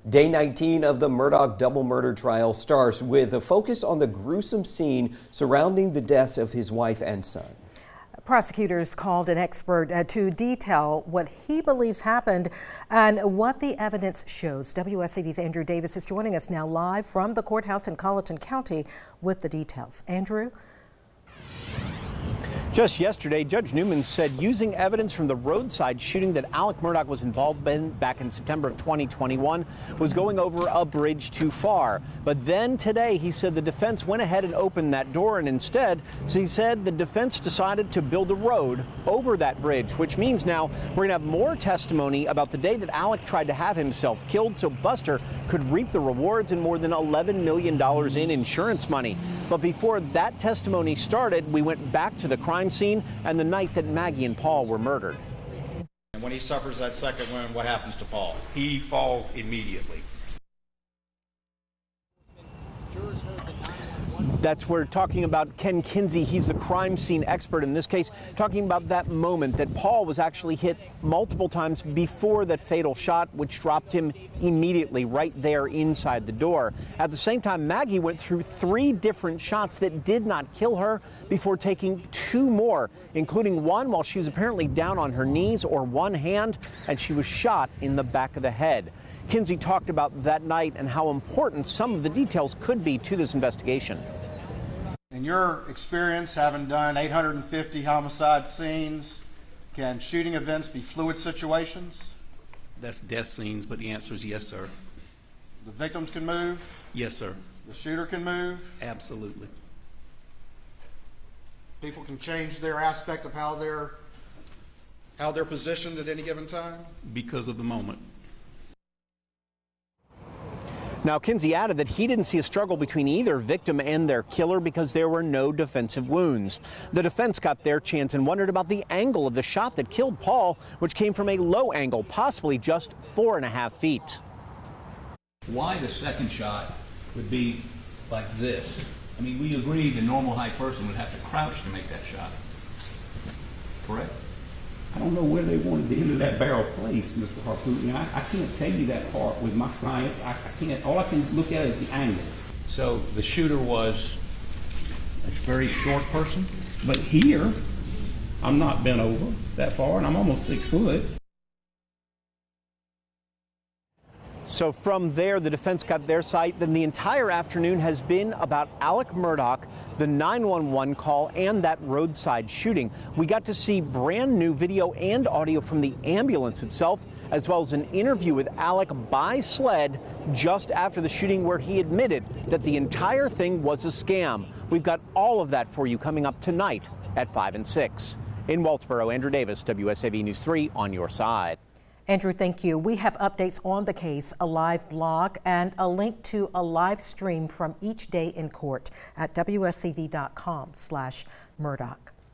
Day 19 of the Murdaugh double murder trial starts with a focus on the gruesome scene surrounding the deaths of his wife and son. Prosecutors called an expert to detail what he believes happened and what the evidence shows. WSCV's Andrew Davis is joining us now live from the courthouse in Colleton County with the details. Andrew? Just yesterday, Judge Newman said using evidence from the roadside shooting that Alex Murdaugh was involved in back in September of 2021 was going over a bridge too far. But then today, he said the defense went ahead and opened that door, and instead, so he said the defense decided to build a road over that bridge, which means now we're going to have more testimony about the day that Alex tried to have himself killed so Buster could reap the rewards and more than $11 million in insurance money. But before that testimony started, we went back to the crime scene and the night that Maggie and Paul were murdered. And when he suffers that second wound, what happens to Paul? He falls immediately. That's where talking about Ken Kinsey, he's the crime scene expert in this case, talking about that moment that Paul was actually hit multiple times before that fatal shot, which dropped him immediately right there inside the door. At the same time, Maggie went through 3 different shots that did not kill her before taking 2 more, including one while she was apparently down on her knees or one hand, and she was shot in the back of the head. Kinsey talked about that night and how important some of the details could be to this investigation. In your experience, having done 850 homicide scenes, can shooting events be fluid situations? That's death scenes, but the answer is yes, sir. The victims can move? Yes, sir. The shooter can move? Absolutely. People can change their aspect of how they're positioned at any given time? Because of the moment. Now, Kinsey added that he didn't see a struggle between either victim and their killer because there were no defensive wounds. The defense got their chance and wondered about the angle of the shot that killed Paul, which came from a low angle, possibly just 4.5 feet. Why the second shot would be like this? I mean, we agree the normal height person would have to crouch to make that shot, correct? I don't know where they wanted the end of that barrel placed, Mr. Harpoon. I can't tell you that part with my science. I can't. All I can look at is the angle. So the shooter was a very short person? But here, I'm not bent over that far, and I'm almost 6 foot. So from there, the defense got their side. Then the entire afternoon has been about Alex Murdaugh, the 911 call, and that roadside shooting. We got to see brand new video and audio from the ambulance itself, as well as an interview with Alex by sled just after the shooting where he admitted that the entire thing was a scam. We've got all of that for you coming up tonight at 5 and 6. In Walterboro, Andrew Davis, WSAV News 3 on your side. Andrew, thank you. We have updates on the case, a live blog, and a link to a live stream from each day in court at WSCV.com/Murdaugh.